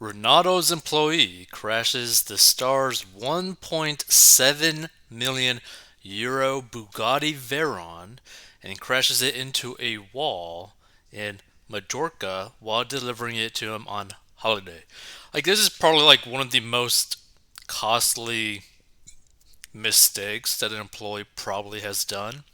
Ronaldo's employee crashes the star's 1.7 million euro Bugatti Veyron and crashes it into a wall in Majorca while delivering it to him on holiday. Like, this is probably like one of the most costly mistakes that an employee probably has done.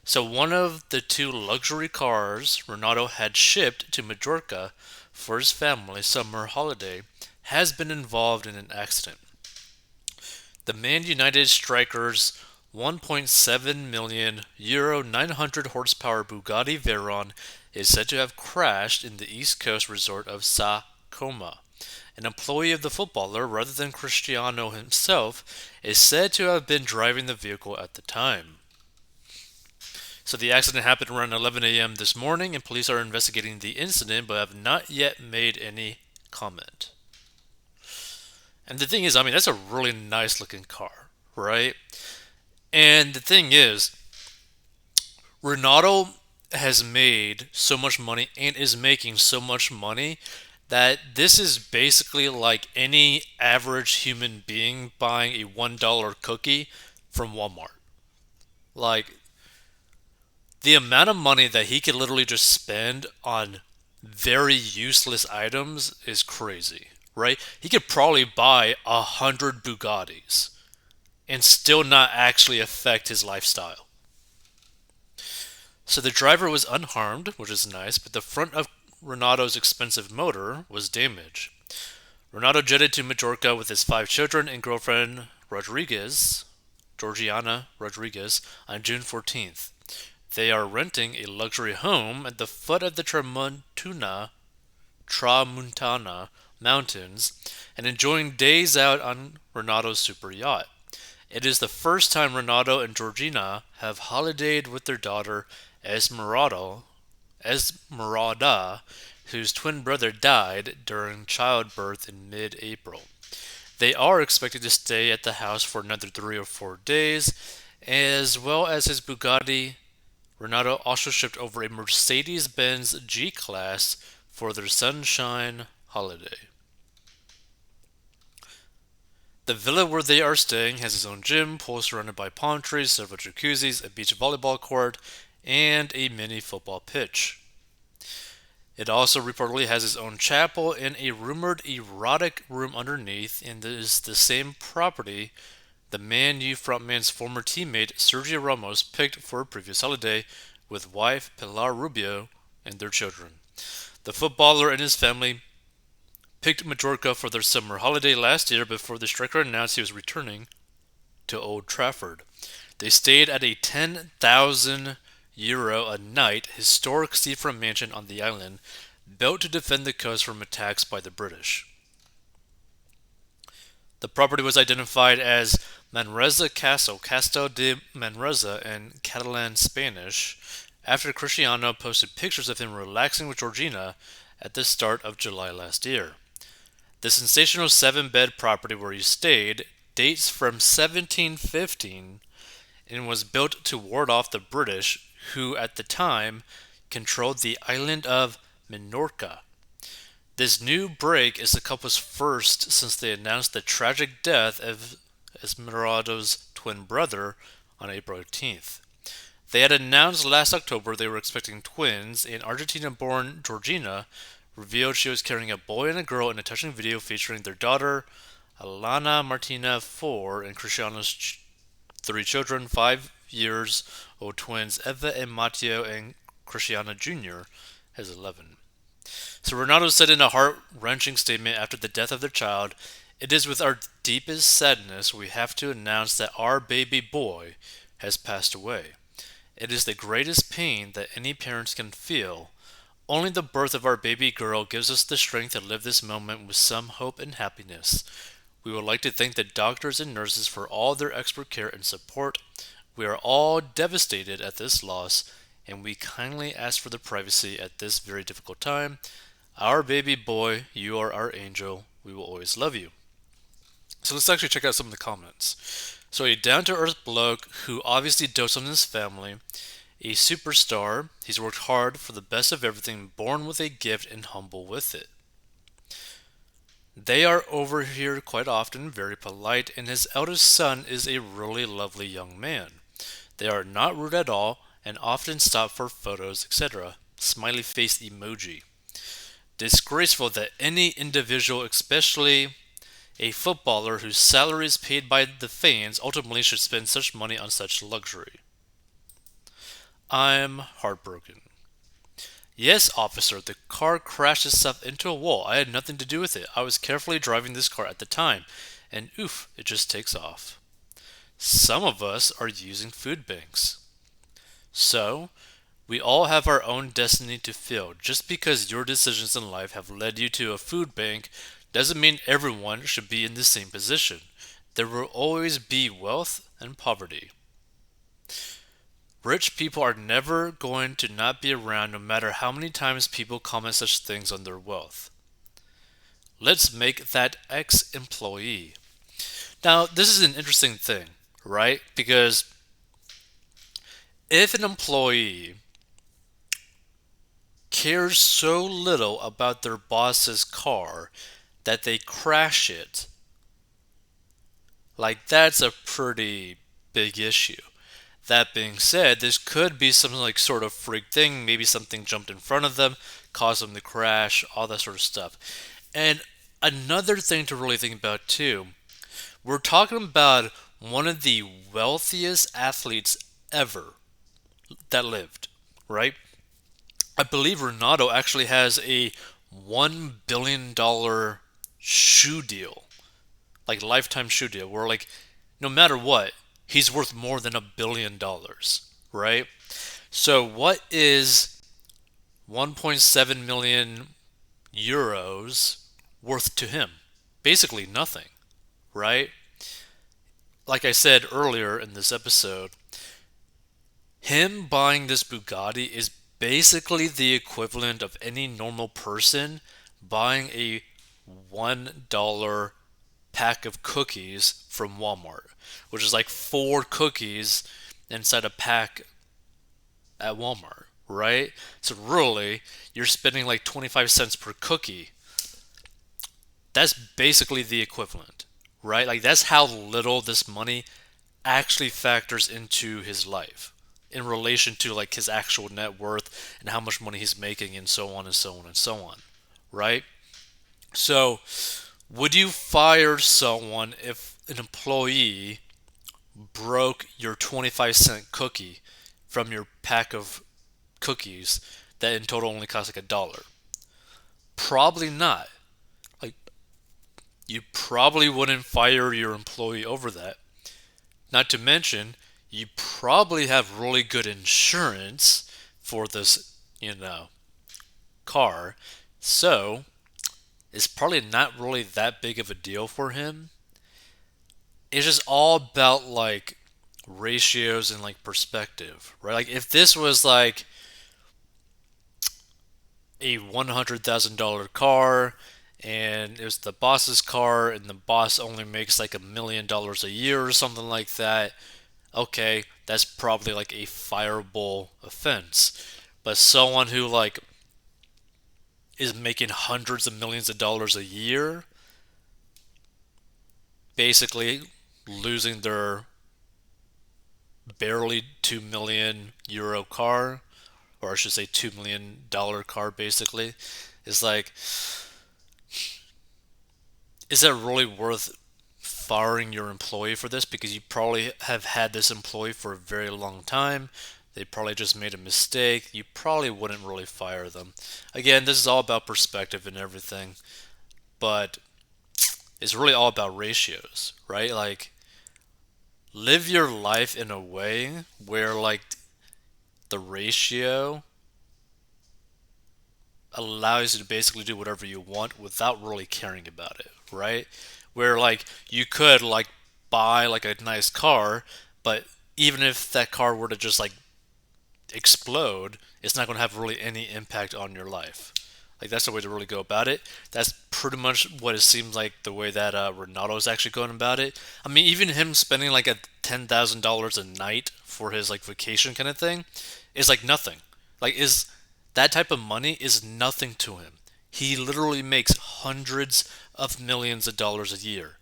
So, one of the two luxury cars Ronaldo had shipped to Majorca for his family's summer holiday has been involved in an accident. The Man United striker's 1.7 million euro 900 horsepower Bugatti Veyron is said to have crashed in the East Coast resort of Sa Coma. An employee of the footballer, rather than Cristiano himself, is said to have been driving the vehicle at the time. So the accident happened around 11 a.m. this morning, and police are investigating the incident but have not yet made any comment. And the thing is, I mean, that's a really nice looking car, right? And the thing is, Ronaldo has made so much money and is making so much money that this is basically like any average human being buying a $1 cookie from Walmart. Like, the amount of money that he could literally just spend on very useless items is crazy, right? He could probably buy 100 Bugattis and still not actually affect his lifestyle. So the driver was unharmed, which is nice, but the front of Ronaldo's expensive motor was damaged. Ronaldo jetted to Majorca with his 5 children and girlfriend Georgiana Rodriguez, on June 14th. They are renting a luxury home at the foot of the Tramuntana Mountains and enjoying days out on Ronaldo's super yacht. It is the first time Ronaldo and Georgina have holidayed with their daughter Esmeralda, whose twin brother died during childbirth in mid-April. They are expected to stay at the house for another 3 or 4 days, as well as his Bugatti. Ronaldo also shipped over a Mercedes-Benz G-Class for their sunshine holiday. The villa where they are staying has its own gym, pool surrounded by palm trees, several jacuzzis, a beach volleyball court, and a mini football pitch. It also reportedly has its own chapel and a rumored erotic room underneath, and is the same property the Man U frontman's former teammate Sergio Ramos picked for a previous holiday with wife Pilar Rubio and their children. The footballer and his family picked Majorca for their summer holiday last year before the striker announced he was returning to Old Trafford. They stayed at a 10,000 euro a night historic seafront mansion on the island, built to defend the coast from attacks by the British. The property was identified as Manresa Castle, Castel de Manresa in Catalan Spanish, after Cristiano posted pictures of him relaxing with Georgina at the start of July last year. The sensational 7-bed property where he stayed dates from 1715 and was built to ward off the British, who at the time controlled the island of Minorca. This new break is the couple's first since they announced the tragic death of Esmeralda's twin brother on April 18th. They had announced last October they were expecting twins, and Argentina-born Georgina revealed she was carrying a boy and a girl in a touching video featuring their daughter, Alana Martina, 4, and Cristiano's 3 children, 5 years old twins Eva and Matteo, and Cristiano Jr. has 11. So Ronaldo said in a heart-wrenching statement after the death of their child, "It is with our deepest sadness we have to announce that our baby boy has passed away. It is the greatest pain that any parents can feel. Only the birth of our baby girl gives us the strength to live this moment with some hope and happiness. We would like to thank the doctors and nurses for all their expert care and support. We are all devastated at this loss, and we kindly ask for the privacy at this very difficult time. Our baby boy, you are our angel. We will always love you." So let's actually check out some of the comments. So a down-to-earth bloke who obviously dotes on his family, a superstar, he's worked hard for the best of everything, born with a gift and humble with it. They are over here quite often, very polite, and his eldest son is a really lovely young man. They are not rude at all and often stop for photos, etc. Smiley face emoji. Disgraceful that any individual, especially a footballer whose salary is paid by the fans, ultimately should spend such money on such luxury. I'm heartbroken. Yes, officer, the car crashed itself into a wall. I had nothing to do with it. I was carefully driving this car at the time, and oof, it just takes off. Some of us are using food banks. So, we all have our own destiny to fill. Just because your decisions in life have led you to a food bank doesn't mean everyone should be in the same position. There will always be wealth and poverty. Rich people are never going to not be around no matter how many times people comment such things on their wealth. Let's make that ex employee. Now, this is an interesting thing, right? Because if an employee cares so little about their boss's car that they crash it, like that's a pretty big issue. That being said, this could be something like sort of freak thing. Maybe something jumped in front of them, caused them to crash, all that sort of stuff. And another thing to really think about too, we're talking about one of the wealthiest athletes ever that lived, right? I believe Ronaldo actually has a $1 billion shoe deal, like lifetime shoe deal, where like no matter what, he's worth more than $1 billion, right? So what is 1.7 million euros worth to him? Basically nothing, right? Like I said earlier in this episode, him buying this Bugatti is basically the equivalent of any normal person buying a $1 pack of cookies from Walmart, which is like four cookies inside a pack at Walmart, right? So really, you're spending like 25 cents per cookie. That's basically the equivalent, right? Like that's how little this money actually factors into his life in relation to like his actual net worth and how much money he's making and so on and so on and so on, right? So, would you fire someone if an employee broke your 25-cent cookie from your pack of cookies that in total only cost like $1? Probably not. Like, you probably wouldn't fire your employee over that. Not to mention, you probably have really good insurance for this, car. So, it's probably not really that big of a deal for him. It's just all about like ratios and like perspective, right? Like if this was like a $100,000 car and it was the boss's car and the boss only makes like $1 million a year or something like that, okay, that's probably like a fireable offense. But someone who like is making hundreds of millions of dollars a year, basically losing their barely 2 million euro car, or I should say $2 million car, basically, is like, is that really worth firing your employee for this? Because you probably have had this employee for a very long time. They probably just made a mistake. You probably wouldn't really fire them. Again, this is all about perspective and everything, but it's really all about ratios, right? Like, live your life in a way where, like, the ratio allows you to basically do whatever you want without really caring about it, right? Where like you could like buy like a nice car, but even if that car were to just like explode, it's not going to have really any impact on your life. Like that's the way to really go about it. That's pretty much what it seems like the way that Ronaldo is actually going about it. I mean, even him spending like a $10,000 a night for his like vacation kind of thing is like nothing. Like is that type of money is nothing to him. He literally makes hundreds of millions of dollars a year.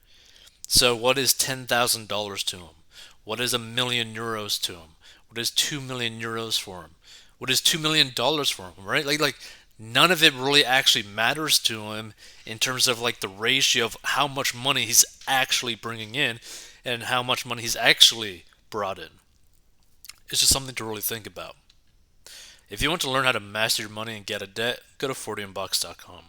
So what is $10,000 to him? What is €1 million to him? What is 2 million euros for him? What is $2 million for him? Right? Like none of it really actually matters to him in terms of like the ratio of how much money he's actually bringing in and how much money he's actually brought in. It's just something to really think about. If you want to learn how to master your money and get a debt, go to 40inbox.com.